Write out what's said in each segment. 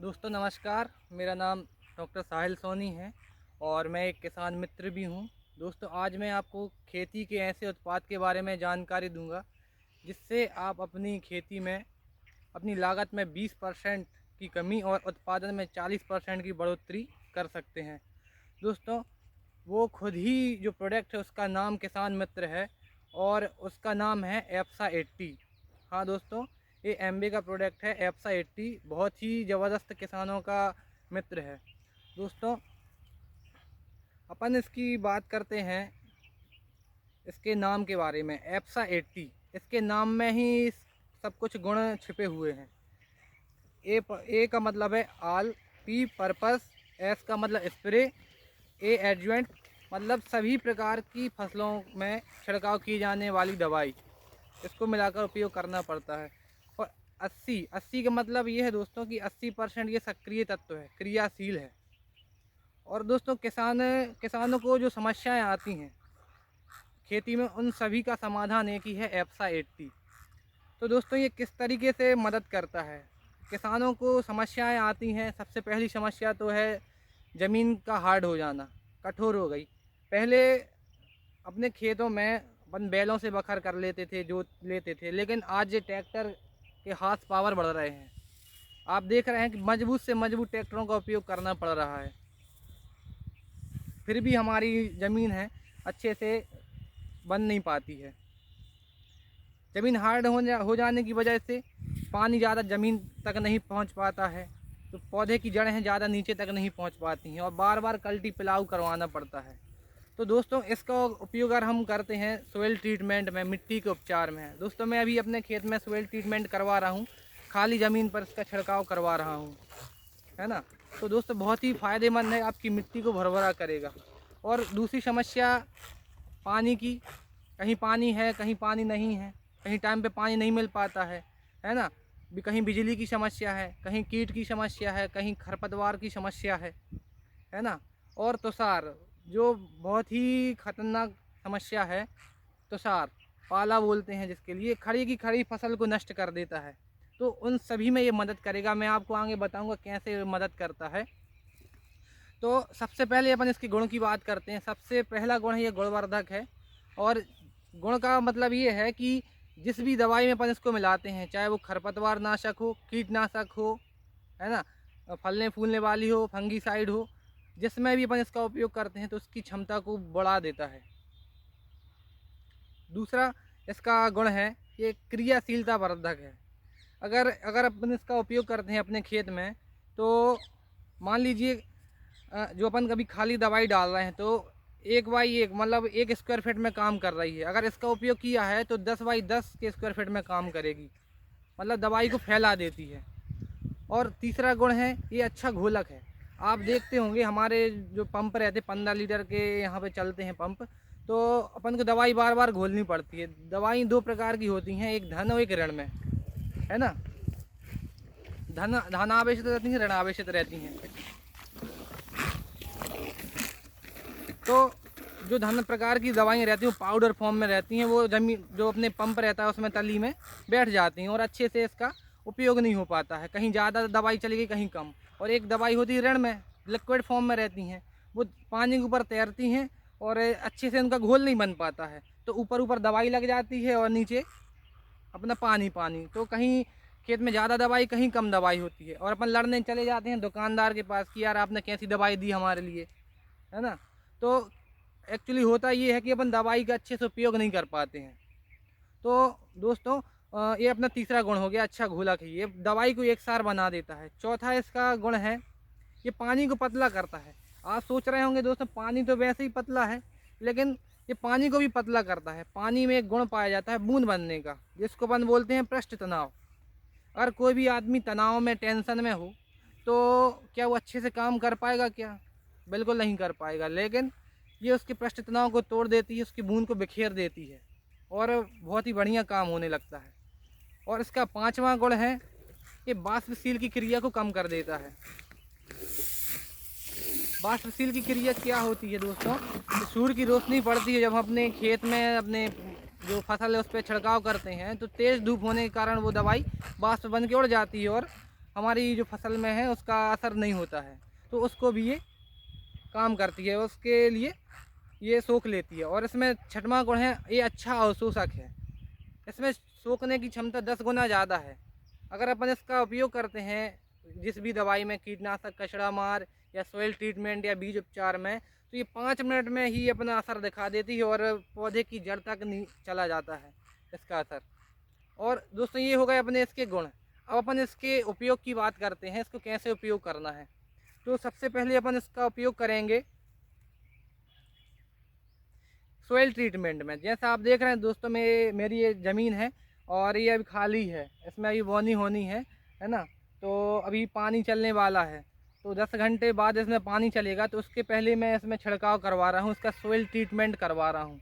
दोस्तों नमस्कार। मेरा नाम डॉक्टर साहिल सोनी है और मैं एक किसान मित्र भी हूँ। दोस्तों आज मैं आपको खेती के ऐसे उत्पाद के बारे में जानकारी दूंगा जिससे आप अपनी खेती में अपनी लागत में 20% की कमी और उत्पादन में 40% की बढ़ोतरी कर सकते हैं। दोस्तों वो खुद ही जो प्रोडक्ट है उसका नाम किसान मित्र है और उसका नाम है एप्सा 80। हाँ दोस्तों, ये एमबी का प्रोडक्ट है एप्सा 80, बहुत ही ज़बरदस्त किसानों का मित्र है। दोस्तों अपन इसकी बात करते हैं इसके नाम के बारे में। एप्सा 80, इसके नाम में ही सब कुछ गुण छिपे हुए हैं। ए का मतलब है आल, पी पर्पस, एस का मतलब स्प्रे, ए एडजुवेंट मतलब सभी प्रकार की फसलों में छिड़काव की जाने वाली दवाई, इसको मिलाकर उपयोग करना पड़ता है। और 80 का मतलब ये है दोस्तों कि 80% ये सक्रिय तत्व है, क्रियाशील है। और दोस्तों किसानों को जो समस्याएं आती हैं खेती में, उन सभी का समाधान एक ही है, एप्सा 80। तो दोस्तों ये किस तरीके से मदद करता है? किसानों को समस्याएं आती हैं, सबसे पहली समस्या तो है ज़मीन का हार्ड हो जाना, कठोर हो गई। पहले अपने खेतों में अपन बैलों से बखर कर लेते थे, जोत लेते थे, लेकिन आज ये ट्रैक्टर के हाथ पावर बढ़ रहे हैं। आप देख रहे हैं कि मजबूत से मजबूत ट्रैक्टरों का उपयोग करना पड़ रहा है, फिर भी हमारी ज़मीन है अच्छे से बन नहीं पाती है। ज़मीन हार्ड हो जाने की वजह से पानी ज़्यादा ज़मीन तक नहीं पहुंच पाता है, तो पौधे की जड़ें ज़्यादा नीचे तक नहीं पहुंच पाती हैं और बार बार कल्टी पिलाव करवाना पड़ता है। तो दोस्तों इसका उपयोग अगर हम करते हैं सोइल ट्रीटमेंट में, मिट्टी के उपचार में। दोस्तों मैं अभी अपने खेत में सोइल ट्रीटमेंट करवा रहा हूँ, खाली ज़मीन पर इसका छिड़काव करवा रहा हूँ, है ना। तो दोस्तों बहुत ही फ़ायदेमंद है, आपकी मिट्टी को भरभरा करेगा। और दूसरी समस्या पानी की, कहीं पानी है कहीं पानी नहीं है, कहीं टाइम पे पानी नहीं मिल पाता है ना। कहीं बिजली की समस्या है, कहीं कीट की समस्या है, कहीं खरपतवार की समस्या है ना। और तुषार जो बहुत ही खतरनाक समस्या है, तुषार पाला बोलते हैं जिसके लिए, खड़ी की खड़ी फसल को नष्ट कर देता है। तो उन सभी में ये मदद करेगा। मैं आपको आगे बताऊंगा कैसे मदद करता है। तो सबसे पहले अपन इसके गुण की बात करते हैं। सबसे पहला गुण है ये गुणवर्धक है। और गुण का मतलब ये है कि जिस भी दवाई में अपन इसको मिलाते हैं, चाहे वो खरपतवार नाशक हो, कीटनाशक हो, है ना, फलने फूलने वाली हो, फंगीसाइड हो, जिसमें भी अपन इसका उपयोग करते हैं तो उसकी क्षमता को बढ़ा देता है। दूसरा इसका गुण है ये क्रियाशीलता वर्धक है। अगर अगर अपन इसका उपयोग करते हैं अपने खेत में, तो मान लीजिए जो अपन कभी खाली दवाई डाल रहे हैं तो 1/1 मतलब 1 स्क्वायर फीट में काम कर रही है। अगर इसका उपयोग किया है तो 10/10 के स्क्वायर फीट में काम करेगी, मतलब दवाई को फैला देती है। और तीसरा गुण है ये अच्छा घोलक है। आप देखते होंगे हमारे जो पंप रहते 15 लीटर के यहाँ पे चलते हैं पंप, तो अपन को दवाई बार बार घोलनी पड़ती है। दवाई दो प्रकार की होती हैं, एक धन और एक ऋण में, है ना। धनावेशित रहती हैं, ऋणावेशित रहती हैं। तो जो धन प्रकार की दवाइयाँ रहती हैं वो पाउडर फॉर्म में रहती हैं, वो जमीन जो अपने पंप रहता है उसमें तली में बैठ जाती हैं और अच्छे से इसका उपयोग नहीं हो पाता है, कहीं ज़्यादा दवाई चली गई कहीं कम। और एक दवाई होती है ऋण में, लिक्विड फॉर्म में रहती हैं, वो पानी के ऊपर तैरती हैं और अच्छे से उनका घोल नहीं बन पाता है, तो ऊपर ऊपर दवाई लग जाती है और नीचे अपना पानी पानी। तो कहीं खेत में ज़्यादा दवाई कहीं कम दवाई होती है और अपन लड़ने चले जाते हैं दुकानदार के पास कि यार आपने कैसी दवाई दी हमारे लिए, है ना। तो एक्चुअली होता ये है कि अपन दवाई का अच्छे से उपयोग नहीं कर पाते हैं। तो दोस्तों ये अपना तीसरा गुण हो गया, अच्छा घोलक है, ये दवाई को एकसार बना देता है। चौथा इसका गुण है ये पानी को पतला करता है। आप सोच रहे होंगे दोस्तों पानी तो वैसे ही पतला है, लेकिन ये पानी को भी पतला करता है। पानी में एक गुण पाया जाता है बूंद बनने का, जिसको अपन बोलते हैं पृष्ठ तनाव। अगर कोई भी आदमी तनाव में, टेंशन में हो, तो क्या वो अच्छे से काम कर पाएगा? क्या बिल्कुल नहीं कर पाएगा। लेकिन ये उसके पृष्ठ तनाव को तोड़ देती है, उसकी बूंद को बिखेर देती है और बहुत ही बढ़िया काम होने लगता है। और इसका पांचवा गुण है ये बाष्पशील की क्रिया को कम कर देता है। बाष्पशील की क्रिया क्या होती है दोस्तों? तो सूर्य की रोशनी पड़ती है जब हम अपने खेत में अपने जो फसल है उस पर छिड़काव करते हैं, तो तेज़ धूप होने के कारण वो दवाई बाष्प बन के उड़ जाती है और हमारी जो फसल में है उसका असर नहीं होता है, तो उसको भी ये काम करती है, उसके लिए ये सोख लेती है। और इसमें छठवां गुण है, ये अच्छा अवशोषक है। इसमें सोखने की क्षमता 10 गुना ज़्यादा है। अगर अपन इसका उपयोग करते हैं जिस भी दवाई में, कीटनाशक, कचड़ा मार या सॉइल ट्रीटमेंट या बीज उपचार में, तो ये 5 मिनट में ही अपना असर दिखा देती है और पौधे की जड़ तक नहीं चला जाता है इसका असर। और दोस्तों ये हो गए अपने इसके गुण। अब अपन इसके उपयोग की बात करते हैं, इसको कैसे उपयोग करना है। तो सबसे पहले अपन इसका उपयोग करेंगे सोइल ट्रीटमेंट में। जैसा आप देख रहे हैं दोस्तों, मेरी ये ज़मीन है और ये अभी खाली है, इसमें अभी बोनी होनी है ना। तो अभी पानी चलने वाला है, तो 10 घंटे बाद इसमें पानी चलेगा, तो उसके पहले मैं इसमें छिड़काव करवा रहा हूँ, इसका सोइल ट्रीटमेंट करवा रहा हूँ।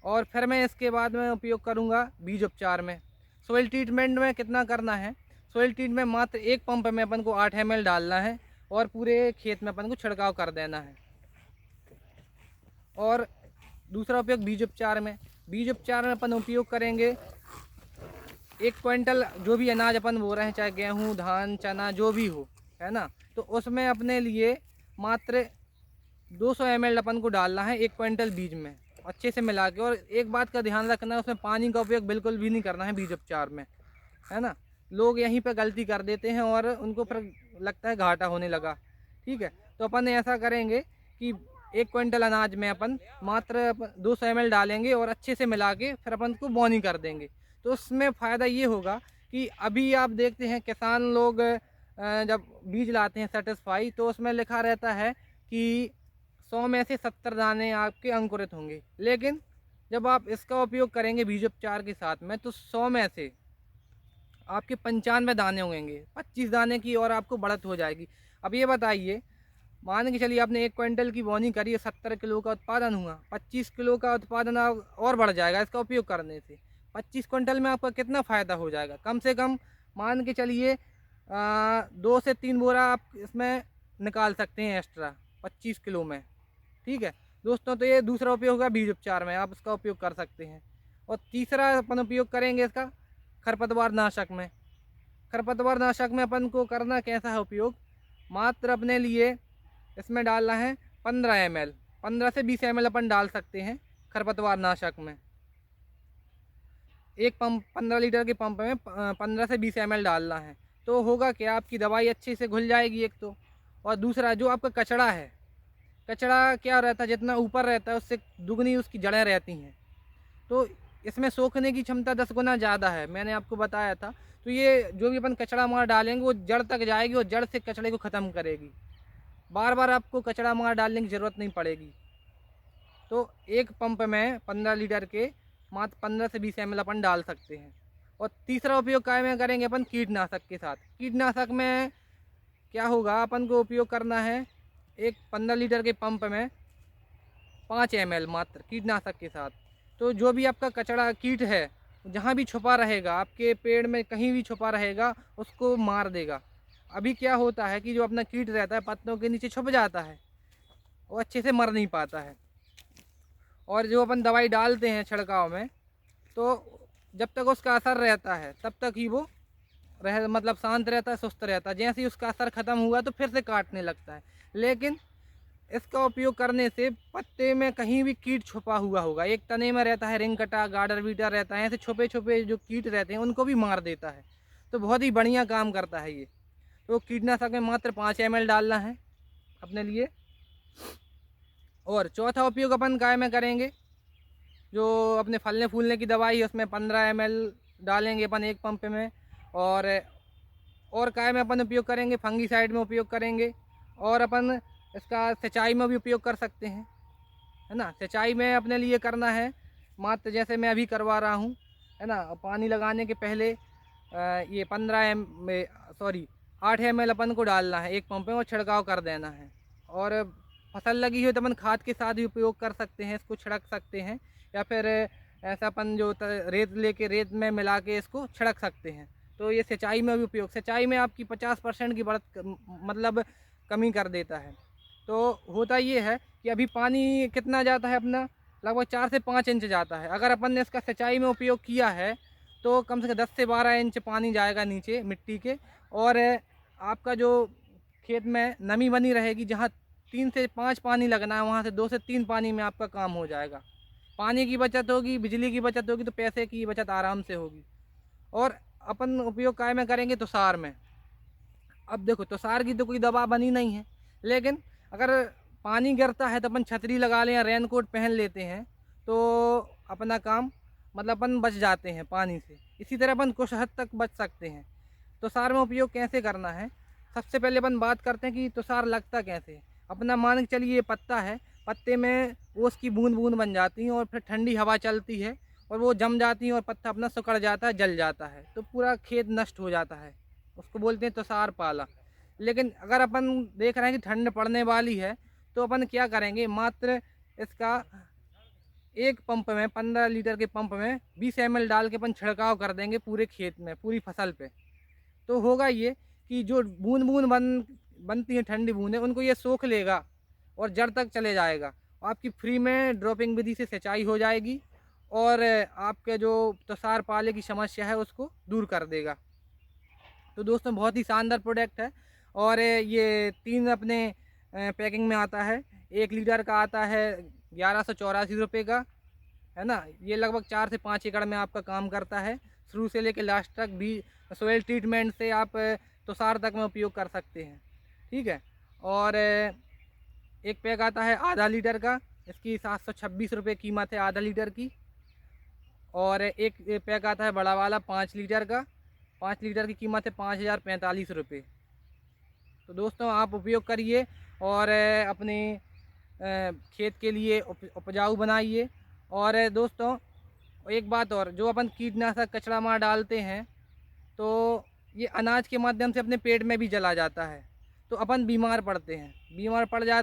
और फिर मैं इसके बाद में उपयोग करूँगा बीज उपचार में। सोइल ट्रीटमेंट में कितना करना है, सोइल ट्रीटमेंट मात्र एक पंप में अपन को 8 ml डालना है और पूरे खेत में अपन को छिड़काव कर देना है। और दूसरा उपयोग बीज उपचार में। बीज उपचार में अपन उपयोग करेंगे 1 क्विंटल जो भी अनाज अपन बो रहे हैं, चाहे गेहूँ, धान, चना जो भी हो, है ना, तो उसमें अपने लिए मात्र 200 ml अपन को डालना है 1 क्विंटल बीज में, अच्छे से मिला के। और एक बात का ध्यान रखना है, उसमें पानी का उपयोग बिल्कुल भी नहीं करना है बीज उपचार में, है ना। लोग यहीं पे गलती कर देते हैं और उनको फिर लगता है घाटा होने लगा। ठीक है, तो अपन ऐसा करेंगे कि 1 क्विंटल अनाज में अपन मात्र 200 ml डालेंगे और अच्छे से मिला के फिर अपन को बोनी कर देंगे। तो उसमें फ़ायदा ये होगा कि अभी आप देखते हैं किसान लोग जब बीज लाते हैं सेटिस्फाई, तो उसमें लिखा रहता है कि 100 में से 70 दाने आपके अंकुरित होंगे। लेकिन जब आप इसका उपयोग करेंगे बीज उपचार के साथ में, तो 100 में से आपके 95 दाने होंगे, 25 दाने की और आपको बढ़त हो जाएगी। अब ये बताइए, मान के चलिए आपने 1 क्विंटल की बोनी करी है, 70 किलो का उत्पादन हुआ, 25 किलो का उत्पादन और बढ़ जाएगा इसका उपयोग करने से। 25 क्विंटल में आपका कितना फ़ायदा हो जाएगा, कम से कम मान के चलिए 2 से 3 बोरा आप इसमें निकाल सकते हैं एक्स्ट्रा 25 किलो में। ठीक है दोस्तों, तो ये दूसरा उपयोग होगा बीज उपचार में, आप इसका उपयोग कर सकते हैं। और तीसरा अपन उपयोग करेंगे इसका खरपतवार नाशक में। खरपतवार नाशक में अपन को करना कैसा है उपयोग, मात्र अपने लिए इसमें डालना है 15 ml, 15 से 20 ml अपन डाल सकते हैं खरपतवार नाशक में। एक पंप 15 लीटर के पंप में 15 से 20 ml डालना है। तो होगा क्या, आपकी दवाई अच्छे से घुल जाएगी एक तो। और दूसरा जो आपका कचड़ा है, कचड़ा क्या रहता है, जितना ऊपर रहता है उससे दुगनी उसकी जड़ें रहती हैं, तो इसमें सोखने की क्षमता 10 गुना ज़्यादा है, मैंने आपको बताया था। तो ये जो भी अपन कचड़ा मार डालेंगे वो जड़ तक जाएगी और जड़ से कचड़े को ख़त्म करेगी। बार बार आपको कचड़ा मार डालने की ज़रूरत नहीं पड़ेगी। तो एक पंप में 15 लीटर के मात्र 15 से 20 ml अपन डाल सकते हैं। और तीसरा उपयोग काय में करेंगे अपन कीटनाशक के साथ। कीटनाशक में क्या होगा, अपन को उपयोग करना है एक 15 लीटर के पंप में 5 ml मात्र कीटनाशक के साथ। तो जो भी आपका कचड़ा कीट है जहाँ भी छुपा रहेगा, आपके पेड़ में कहीं भी छुपा रहेगा, उसको मार देगा। अभी क्या होता है कि जो अपना कीट रहता है पत्तों के नीचे छुप जाता है, वो अच्छे से मर नहीं पाता है। और जो अपन दवाई डालते हैं छिड़काव में, तो जब तक उसका असर रहता है तब तक ही वो मतलब शांत रहता है, सुस्त रहता है। जैसे ही उसका असर ख़त्म हुआ तो फिर से काटने लगता है। लेकिन इसका उपयोग करने से पत्ते में कहीं भी कीट छुपा हुआ होगा, एक तने में रहता है, रिंगकटा, गार्डर बीटर रहता है, ऐसे छुपे छुपे जो कीट रहते हैं उनको भी मार देता है। तो बहुत ही बढ़िया काम करता है ये। तो कीटनाशक में मात्र 5 ml डालना है अपने लिए। और चौथा उपयोग अपन काय में करेंगे, जो अपने फलने फूलने की दवाई है उसमें 15 ml डालेंगे अपन एक पंप में। और काय में अपन उपयोग करेंगे, फंगीसाइड में उपयोग करेंगे। और अपन इसका सिंचाई में भी उपयोग कर सकते हैं, है ना। सिंचाई में अपने लिए करना है मात्र जैसे मैं अभी करवा रहा हूँ, है ना। पानी लगाने के पहले ये 8 ml अपन को डालना है एक पंप में और छिड़काव कर देना है। और फसल लगी हुई तो अपन खाद के साथ भी उपयोग कर सकते हैं, इसको छिड़क सकते हैं। या फिर ऐसा अपन जो रेत लेके रेत में मिला के इसको छिड़क सकते हैं। तो ये सिंचाई में भी उपयोग, सिंचाई में आपकी 50% की बढ़त मतलब कमी कर देता है। तो होता ये है कि अभी पानी कितना जाता है अपना, लगभग 4 से 5 इंच जाता है। अगर अपन ने इसका सिंचाई में उपयोग किया है तो कम से कम 10 से 12 इंच पानी जाएगा नीचे मिट्टी के, और आपका जो खेत में नमी बनी रहेगी, जहाँ 3 से 5 पानी लगना है वहाँ से 2 से 3 पानी में आपका काम हो जाएगा। पानी की बचत होगी, बिजली की बचत होगी, तो पैसे की बचत आराम से होगी। और अपन उपयोग काय में करेंगे? तुषार में। अब देखो, तुषार की तो कोई दवा बनी नहीं है, लेकिन अगर पानी गिरता है तो अपन छतरी लगा लें या रेन कोट पहन लेते हैं, तो अपना काम मतलब अपन बच जाते हैं पानी से। इसी तरह अपन कुछ हद तक बच सकते हैं। तुषार में उपयोग कैसे करना है? सबसे पहले अपन बात करते हैं कि तुषार लगता कैसे है। अपना मान के चलिए ये पत्ता है, पत्ते में ओस की बूंद बूंद बन जाती हैं, और फिर ठंडी हवा चलती है और वो जम जाती हैं, और पत्ता अपना सिकुड़ जाता है, जल जाता है, तो पूरा खेत नष्ट हो जाता है। उसको बोलते हैं तुषार पाला। लेकिन अगर अपन देख रहे हैं कि ठंड पड़ने वाली है, तो अपन क्या करेंगे? मात्र इसका एक पंप में, 15 लीटर के पंप में 20 ml डाल के अपन छिड़काव कर देंगे पूरे खेत में, पूरी फसल पे। तो होगा ये कि जो बूंद बूंद बनती हैं ठंडी बूंदें, उनको ये सोख लेगा और जड़ तक चले जाएगा। आपकी फ्री में ड्रॉपिंग विधि से सिंचाई हो जाएगी, और आपके जो तुषार पाले की समस्या है उसको दूर कर देगा। तो दोस्तों, बहुत ही शानदार प्रोडक्ट है। और ये 3 अपने पैकिंग में आता है। 1 लीटर का आता है 1184 रुपये का, है ना। ये लगभग 4 से 5 एकड़ में आपका काम करता है, शुरू से लेकर लास्ट तक भी। सोयल ट्रीटमेंट से आप तुषार तक में उपयोग कर सकते हैं, ठीक है। और एक पैक आता है आधा लीटर का, इसकी 726 रुपये कीमत है आधा लीटर की। और एक पैक आता है बड़ा वाला 5 लीटर का, 5 लीटर की कीमत है 5045 रुपये। तो दोस्तों, आप उपयोग करिए और अपने खेत के लिए उपजाऊ बनाइए। और दोस्तों, एक बात और, जो अपन कीटनाशक कचरा मार डालते हैं, तो ये अनाज के माध्यम से अपने पेट में भी चला जाता है, तो अपन बीमार पड़ते हैं, बीमार पड़ जाते